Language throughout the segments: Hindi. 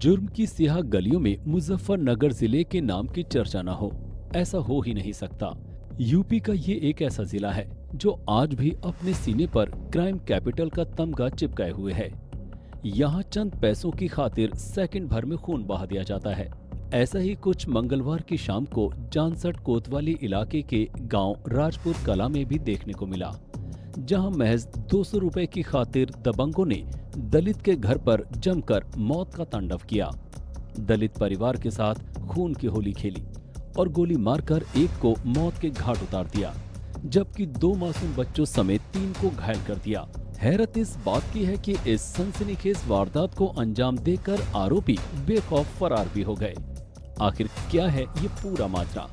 जुर्म की स्याह गलियों में मुजफ्फरनगर जिले के नाम की चर्चा न हो, ऐसा हो ही नहीं सकता। यूपी का ये एक ऐसा जिला है जो आज भी अपने सीने पर क्राइम कैपिटल का तमगा चिपकाए हुए है। यहाँ चंद पैसों की खातिर सेकंड भर में खून बहा दिया जाता है। ऐसा ही कुछ मंगलवार की शाम को जानसठ कोतवाली इलाके के गांव राजपुर कला में भी देखने को मिला, जहां महज 200 रुपए की खातिर दबंगों ने दलित के घर पर जमकर मौत का तांडव किया। दलित परिवार के साथ खून की होली खेली और गोली मारकर एक को मौत के घाट उतार दिया, जबकि 2 मासूम बच्चों समेत 3 को घायल कर दिया। हैरत इस बात की है कि इस सनसनीखेज वारदात को अंजाम देकर आरोपी बेखौफ फरार भी हो गए। आखिर क्या है ये पूरा माजरा,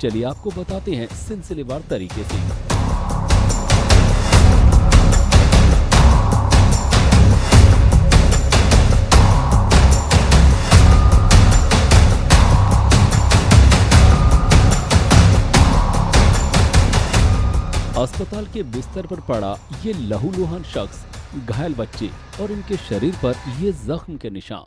चलिए आपको बताते हैं सिलसिलेवार तरीके से। अस्पताल के बिस्तर पर पड़ा ये लहूलुहान शख्स, घायल बच्चे और इनके शरीर पर ये जख्म के निशान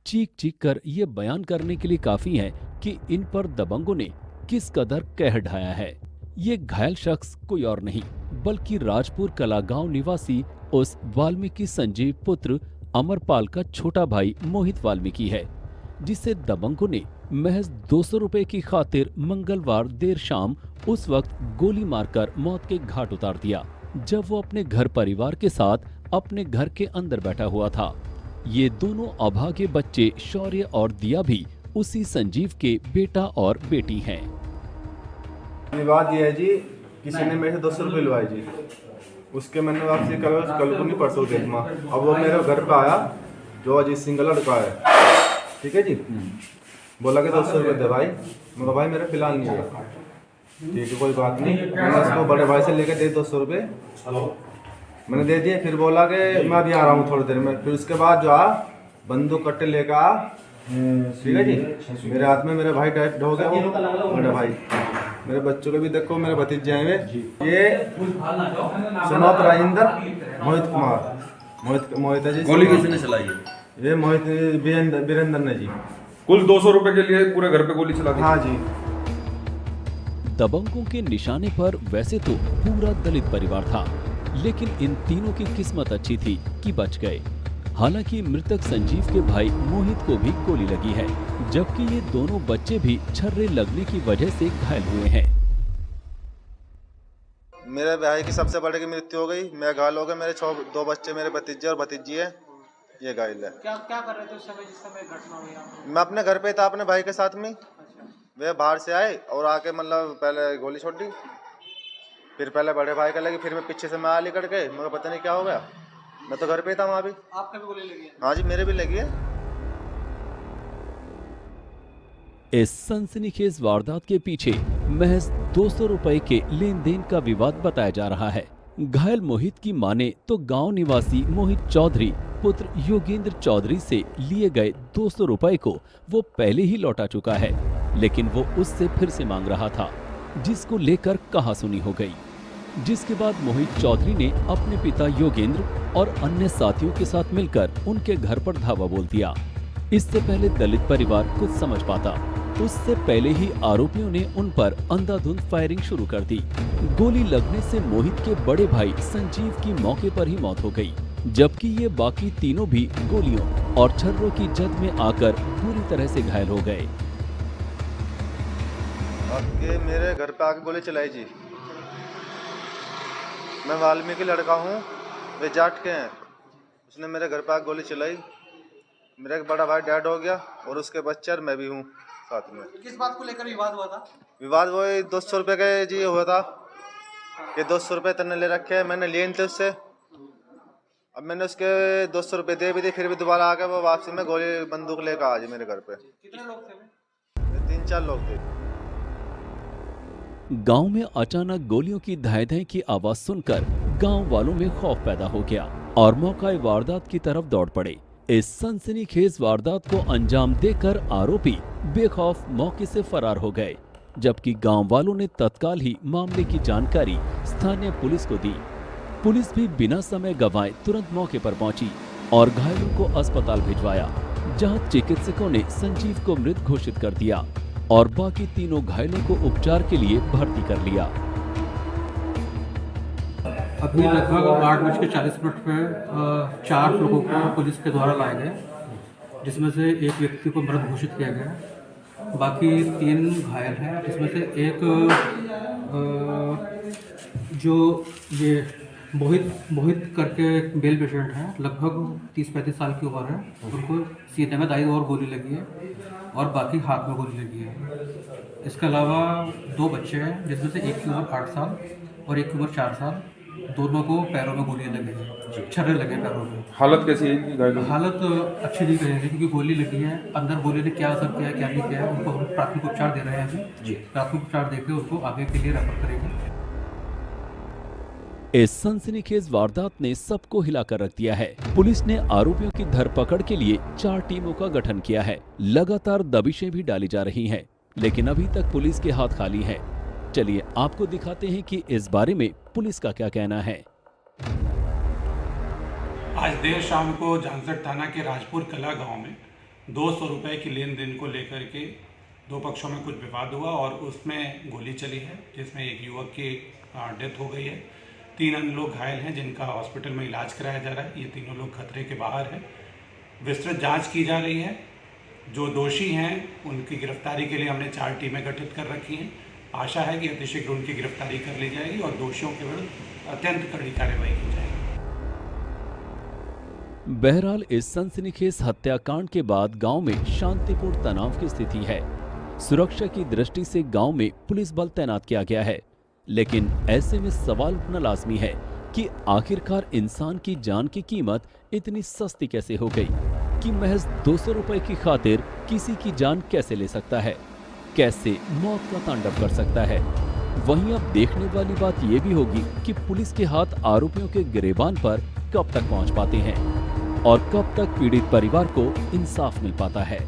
चीख चीख कर ये बयान करने के लिए काफी है कि इन पर दबंगों ने किस कदर कहर ढाया है। ये घायल शख्स कोई और नहीं बल्कि राजपुर कला गांव निवासी उस वाल्मीकि संजीव पुत्र अमरपाल का छोटा भाई मोहित वाल्मीकि है, जिसे दबंगों ने महज 200 रुपए की खातिर मंगलवार देर शाम उस वक्त गोली मारकर मौत के घाट उतार दिया, जब वो अपने घर परिवार के साथ अपने घर के अंदर बैठा हुआ था। ये दोनों अभागे बच्चे शौर्य और दिया भी उसी संजीव के बेटा और बेटी हैं। विवाद ये है जी, किसी ने मेरे से 200 रुपये लुभाए जी, उसके मैंने वापसी कल को नहीं परसों देखा। अब वो मेरे घर पे आया, जो अजीत सिंह का लड़का है, ठीक है जी, बोला कि 200 रुपये दे भाई। मैं भाई मेरे फिलहाल नहीं है, ठीक है कोई बात नहीं। मैंने उसको बड़े भाई से लेकर दे 200 रुपये, मैंने दे दिए। फिर बोला कि मैं अभी आ रहा हूँ थोड़ी देर में। फिर उसके बाद जो आ बंदूक कट्टे लेकर आ, ठीक है जी, मेरे हाथ में मेरे भाई डेड हो गए, वो बड़े भाई, मेरे बच्चों को भी देखो, मेरे भतीजे हैं। ये सनौत राजेंद्र मोहित कुमार, मोहित है जी। गोली किसने चलाई है? ये मोहित वीरेंद्र ने जी। कुल 200 रुपए के लिए पूरे घर पे गोली चला दी? हाँ जी। दबंगों के निशाने पर वैसे तो पूरा दलित परिवार था, लेकिन इन तीनों की किस्मत अच्छी थी कि बच गए। हालांकि मृतक संजीव के भाई मोहित को भी गोली लगी है, जबकि ये दोनों बच्चे भी छर्रे लगने की वजह से घायल हुए हैं। मेरे भाई की सबसे बड़े की मृत्यु हो गई, मैं घायल हो गया, मेरे 2 बच्चे मेरे भतीजे और भतीजी है, ये घायल है। क्या कर रहे थे उस समय जिस समय घटना हुई? मैं अपने घर पे था अपने भाई के साथ में। वे बाहर से आए और आके मतलब पहले गोली छोड़ दी, फिर पहले बड़े भाई का लगी, फिर मैं पीछे से मैं आ लिकड़ के, मुझे पता नहीं क्या हो गया, मैं तो घर पे ही था वहाँ भी। आपका भी गोली लगी है? हाँ जी, मेरे भी लगी है। इस सनसनीखेज वारदात के पीछे महज 200 रुपए के लेन देन का विवाद बताया जा रहा है। घायल मोहित की माने तो गांव निवासी मोहित चौधरी पुत्र योगेंद्र चौधरी से लिए गए 200 रुपए को वो पहले ही लौटा चुका है, लेकिन वो उससे फिर से मांग रहा था, जिसको लेकर कहासुनी हो गई। जिसके बाद मोहित चौधरी ने अपने पिता योगेंद्र और अन्य साथियों के साथ मिलकर उनके घर पर धावा बोल दिया। इससे पहले दलित परिवार कुछ समझ पाता, उससे पहले ही आरोपियों ने उन पर अंधाधुंध फायरिंग शुरू कर दी। गोली लगने से मोहित के बड़े भाई संजीव की मौके पर ही मौत हो गई, जबकि ये बाकी तीनों भी गोलियों और छर्रों की जद में आकर बुरी तरह से घायल हो गए। आपके मेरे घर पे आके गोली चलाई जी। मैं वाल्मीकि लड़का हूँ, वे जाट के हैं, उसने मेरे घर पे आके गोली चलाई। मेरा एक बड़ा भाई डेड हो गया और उसके बच्चे और मैं भी हूँ साथ में। किस बात को लेकर विवाद हुआ था? विवाद वही 200 रुपये का जी हुआ था कि 200 रुपये तने ले रखे हैं, मैंने लिए थे उससे। अब मैंने उसके 200 रुपये दे भी दिए, फिर भी दोबारा आकर वो वापसी में गोली बंदूक लेकर आ जी मेरे घर पे। कितने लोग थे? 3-4 लोग थे। गांव में अचानक गोलियों की धाय-धाय की आवाज सुनकर गांव वालों में खौफ पैदा हो गया और मौका वारदात की तरफ दौड़ पड़े। इस सनसनीखेज वारदात को अंजाम देकर आरोपी बेखौफ मौके से फरार हो गए, जबकि गांव वालों ने तत्काल ही मामले की जानकारी स्थानीय पुलिस को दी। पुलिस भी बिना समय गंवाए तुरंत मौके पर पहुंची और घायलों को अस्पताल भिजवाया। जहां चिकित्सकों ने संजीव को मृत घोषित कर दिया और बाकी तीनों घायलों को उपचार के लिए भर्ती कर लिया। अभी लगभग 8:40 पे 4 लोगों को पुलिस के द्वारा लाया गया, जिसमें से एक व्यक्ति को मृत घोषित किया गया। बाकी 3 घायल हैं, जिसमें से एक जो ये मोहित करके बेल पेशेंट है, लगभग 30-35 साल की उम्र है, उनको सीने में दाई और गोली लगी है और बाकी हाथ में गोली लगी है। इसके अलावा 2 बच्चे हैं, जिसमें से एक की उम्र 8 साल और एक की उम्र 4 साल। दोनों को पैरों में गोलियां लगी हैं, छर्रे लगे पैरों में। हालत कैसी है इनकी घायलों की? हालत अच्छी नहीं कहेंगे, क्योंकि गोली लगी है, अंदर गोली ने क्या असर किया है क्या नहीं किया है, उनको हम प्राथमिक उपचार दे रहे हैं। अभी प्राथमिक उपचार देकर उनको आगे के लिए रेफर करेंगे। इस सनसनीखेज वारदात ने सबको हिलाकर रख दिया है। पुलिस ने आरोपियों की धरपकड़ के लिए 4 टीमों का गठन किया है। लगातार दबिशें भी डाली जा रही हैं, लेकिन अभी तक पुलिस के हाथ खाली हैं। चलिए आपको दिखाते हैं कि इस बारे में पुलिस का क्या कहना है। आज देर शाम को झांझट थाना के राजपुर कला गांव में 200 रुपए की लेन देन को लेकर के 2 पक्षों में कुछ विवाद हुआ और उसमें गोली चली है, जिसमें एक युवक की डेथ हो गई है। 3 अन्य लोग घायल हैं, जिनका हॉस्पिटल में इलाज कराया जा रहा है। ये तीनों लोग खतरे के बाहर हैं। विस्तृत जांच की जा रही है। जो दोषी हैं उनकी गिरफ्तारी के लिए हमने 4 टीमें गठित कर रखी हैं। आशा है कि अतिशीघ्र उनकी गिरफ्तारी कर ली जाएगी और दोषियों के विरुद्ध अत्यंत कड़ी कार्रवाई की जाएगी। बहरहाल इस सनसनीखेज हत्याकांड के बाद गांव में शांतिपूर्ण तनाव की स्थिति है। सुरक्षा की दृष्टि से गांव में पुलिस बल तैनात किया गया है, लेकिन ऐसे में सवाल उठना लाजमी है कि आखिरकार इंसान की जान की कीमत इतनी सस्ती कैसे हो गई कि महज 200 रुपए की खातिर किसी की जान कैसे ले सकता है, कैसे मौत का तांडव कर सकता है। वहीं अब देखने वाली बात यह भी होगी कि पुलिस के हाथ आरोपियों के गिरेबान पर कब तक पहुंच पाते हैं और कब तक पीड़ित परिवार को इंसाफ मिल पाता है।